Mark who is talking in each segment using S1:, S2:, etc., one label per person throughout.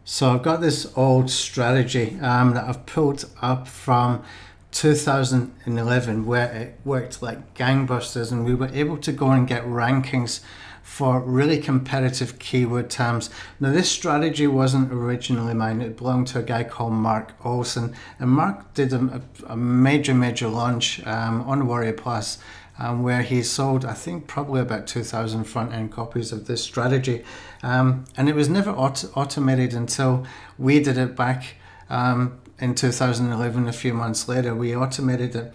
S1: So I've got this old strategy that I've pulled up from 2011 where it worked like gangbusters, and we were able to go and get rankings for really competitive keyword terms. Now this strategy wasn't originally mine, it belonged to a guy called Mark Olson, and Mark did a major launch on Warrior Plus, where he sold, I think, probably about 2,000 front-end copies of this strategy. And it was never automated until we did it back in 2011, a few months later. We automated it.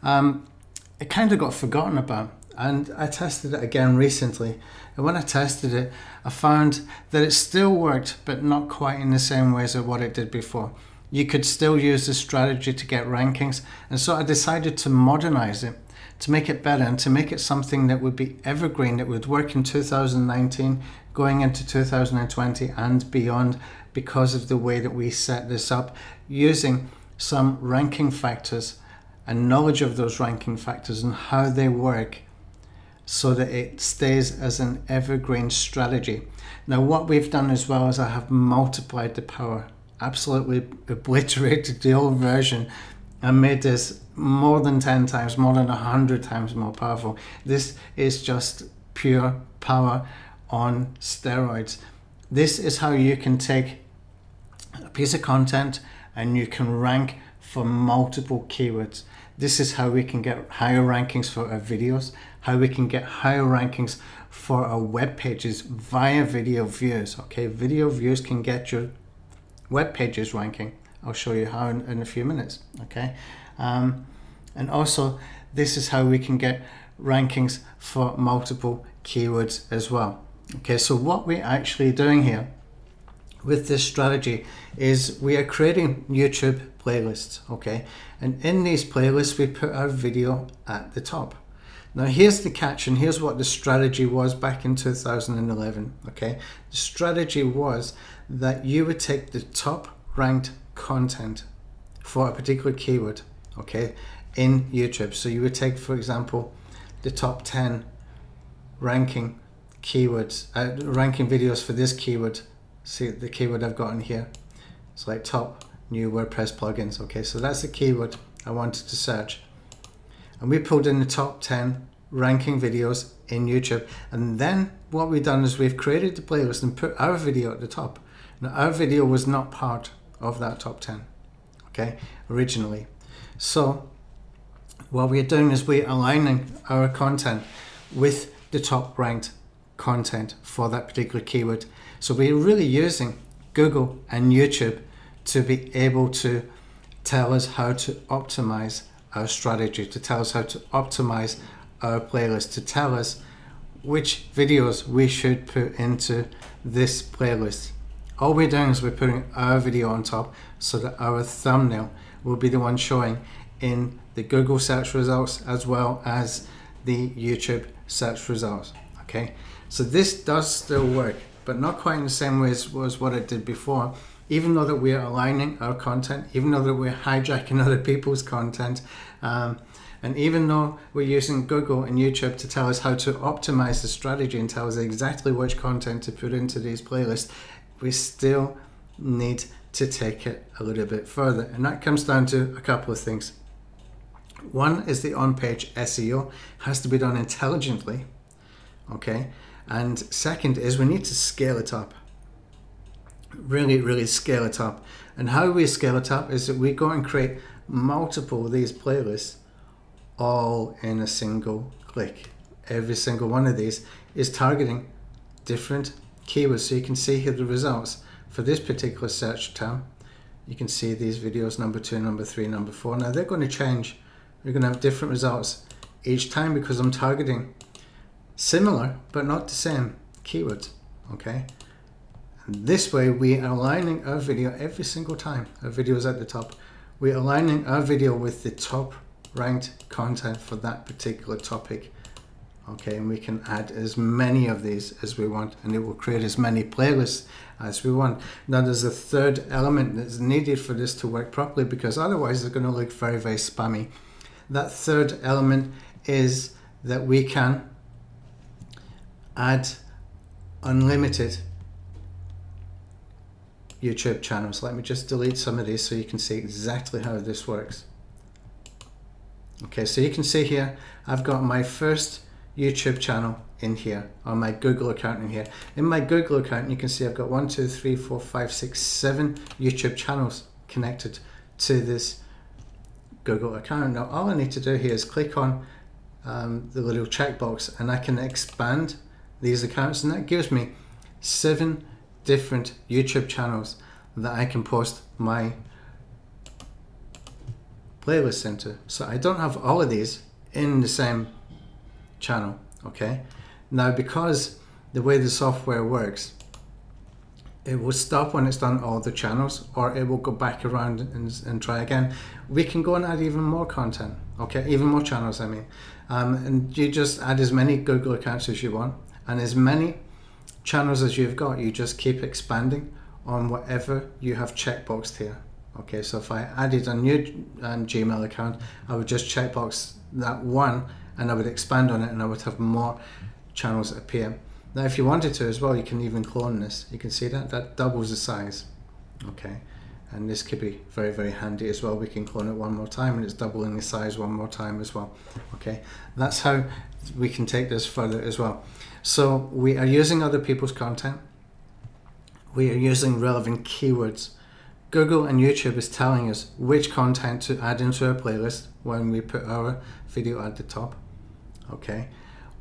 S1: It kind of got forgotten about. And I tested it again recently. And when I tested it, I found that it still worked, but not quite in the same ways as what it did before. You could still use this strategy to get rankings. And so I decided to modernize it, to make it better, and to make it something that would be evergreen, that would work in 2019, going into 2020 and beyond, because of the way that we set this up, using some ranking factors and knowledge of those ranking factors and how they work, so that it stays as an evergreen strategy. Now what we've done as well is I have multiplied the power, absolutely obliterated the old version, and made this more than 10 times, more than 100 times more powerful. This is just pure power on steroids. This is how you can take a piece of content and you can rank for multiple keywords. This is how we can get higher rankings for our videos, how we can get higher rankings for our web pages via video views. Okay, video views can get your web pages ranking. I'll show you how in a few minutes. Okay, and also this is how we can get rankings for multiple keywords as well. Okay, so what we're actually doing here with this strategy is we are creating YouTube playlists. Okay, and in these playlists we put our video at the top. Now here's the catch, and here's what the strategy was back in 2011. Okay, the strategy was that you would take the top ranked content for a particular keyword, okay, in YouTube. So you would take, for example, the top 10 ranking keywords, ranking videos for this keyword. See the keyword I've got in here. It's like top new WordPress plugins. Okay, so that's the keyword I wanted to search. And we pulled in the top 10 ranking videos in YouTube. And then what we've done is we've created the playlist and put our video at the top. Now our video was not part of that top 10, okay, originally. So what we're doing is we're aligning our content with the top ranked content for that particular keyword. So we're really using Google and YouTube to be able to tell us how to optimize our strategy, to tell us how to optimize our playlist, to tell us which videos we should put into this playlist. All we're doing is we're putting our video on top so that our thumbnail will be the one showing in the Google search results as well as the YouTube search results. Okay, so this does still work, but not quite in the same way as what it did before. Even though that we're aligning our content, even though that we're hijacking other people's content, and even though we're using Google and YouTube to tell us how to optimize the strategy and tell us exactly which content to put into these playlists, we still need to take it a little bit further. And that comes down to a couple of things. One is the on-page SEO has to be done intelligently, okay? And second is we need to scale it up. Really scale it up. And how we scale it up is that we go and create multiple of these playlists all in a single click. Every single one of these is targeting different keywords. So you can see here the results for this particular search term. You can see these videos, number 2, number 3, number 4. Now they're going to change. We're going to have different results each time because I'm targeting similar but not the same keywords. Okay, and this way we are aligning our video every single time our video is at the top. We're aligning our video with the top ranked content for that particular topic. Okay, and we can add as many of these as we want, and it will create as many playlists as we want. Now there's a third element that's needed for this to work properly, because otherwise it's going to look very spammy. That third element is that we can add unlimited YouTube channels. Let me just delete some of these so you can see exactly how this works. Okay, so you can see here, I've got my first YouTube channel in here, or my Google account in here. In my Google account, you can see I've got 1, 2, 3, 4, 5, 6, 7 YouTube channels connected to this Google account. Now, all I need to do here is click on the little checkbox, and I can expand these accounts, and that gives me 7 different YouTube channels that I can post my playlist into. So I don't have all of these in the same channel. Okay, now because the way the software works, it will stop when it's done all the channels, or it will go back around and try again. We can go and add even more content, okay, even more channels I mean, and you just add as many Google accounts as you want, and as many channels as you've got, you just keep expanding on whatever you have checkboxed here. Okay, so if I added a new Gmail account, I would just checkbox that one, and I would expand on it, and I would have more channels appear. Now, if you wanted to as well, you can even clone this. You can see that doubles the size. Okay, and this could be very, very handy as well. We can clone it one more time, and it's doubling the size one more time as well. Okay, that's how we can take this further as well. So we are using other people's content. We are using relevant keywords. Google and YouTube is telling us which content to add into our playlist when we put our video at the top. Okay,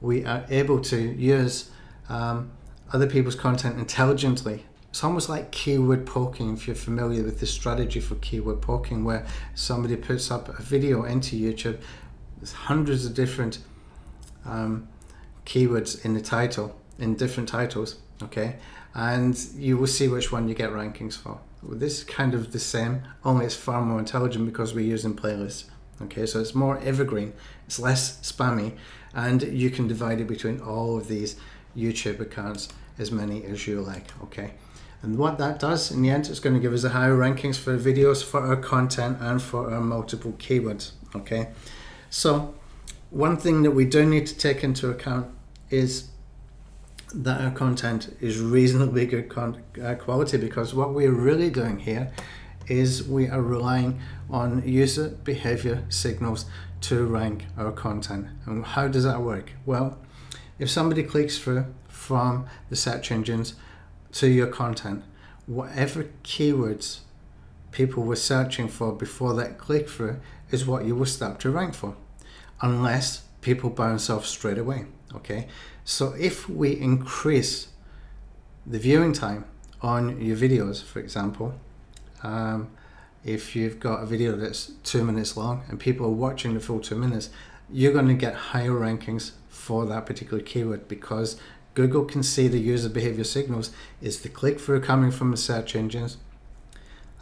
S1: we are able to use other people's content intelligently. It's almost like keyword poking, if you're familiar with the strategy for keyword poking, where somebody puts up a video into YouTube with hundreds of different keywords in the title, in different titles, okay, and you will see which one you get rankings for. Well, this is kind of the same, only it's far more intelligent because we're using playlists. Okay, so it's more evergreen, it's less spammy, and you can divide it between all of these YouTube accounts, as many as you like. Okay, and what that does in the end, it's going to give us a higher rankings for videos, for our content, and for our multiple keywords. Okay, so one thing that we do need to take into account is that our content is reasonably good quality, because what we're really doing here is we are relying on user behavior signals to rank our content. And how does that work? Well, if somebody clicks through from the search engines to your content, whatever keywords people were searching for before that click through is what you will start to rank for, unless people bounce off straight away. Okay, so if we increase the viewing time on your videos, for example, if you've got a video that's 2 minutes long and people are watching the full 2 minutes, you're going to get higher rankings for that particular keyword, because Google can see the user behavior signals is the click-through coming from the search engines,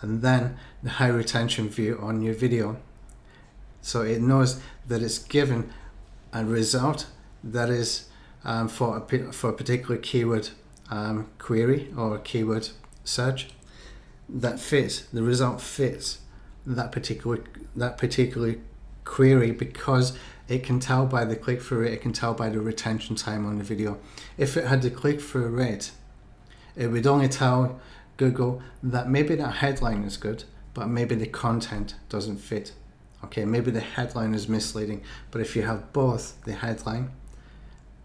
S1: and then the high retention view on your video. So it knows that it's given a result that is for a particular keyword query or keyword search that fits, the result fits that particular query, because it can tell by the click-through rate, it can tell by the retention time on the video. If it had the click-through rate, it would only tell Google that maybe that headline is good, but maybe the content doesn't fit. Okay, maybe the headline is misleading, but if you have both the headline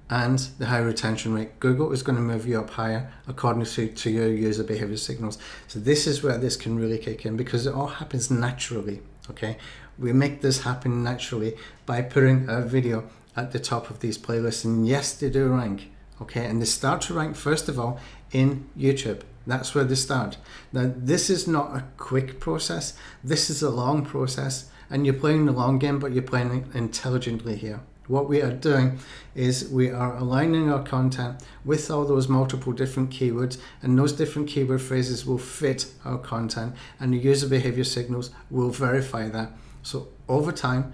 S1: and the high retention rate, Google is going to move you up higher according to your user behavior signals. So this is where this can really kick in, because it all happens naturally. Okay, we make this happen naturally by putting a video at the top of these playlists, and yes, they do rank. Okay, and they start to rank first of all in YouTube. That's where they start. Now, this is not a quick process. This is a long process, and you're playing the long game, but you're playing intelligently here. What we are doing is we are aligning our content with all those multiple different keywords, and those different keyword phrases will fit our content, and the user behavior signals will verify that. So over time,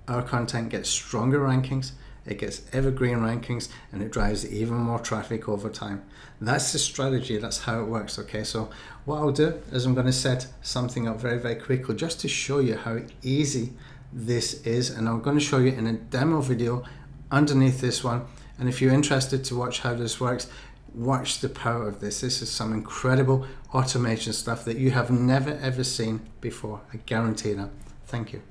S1: our content gets stronger rankings, it gets evergreen rankings, and it drives even more traffic over time. That's the strategy, that's how it works. Okay, so what I'll do is I'm going to set something up very, very quickly just to show you how easy this is, and I'm going to show you in a demo video underneath this one. And if you're interested to watch how this works, Watch the power of this. This is some incredible automation stuff that you have never ever seen before. I guarantee that. Thank you.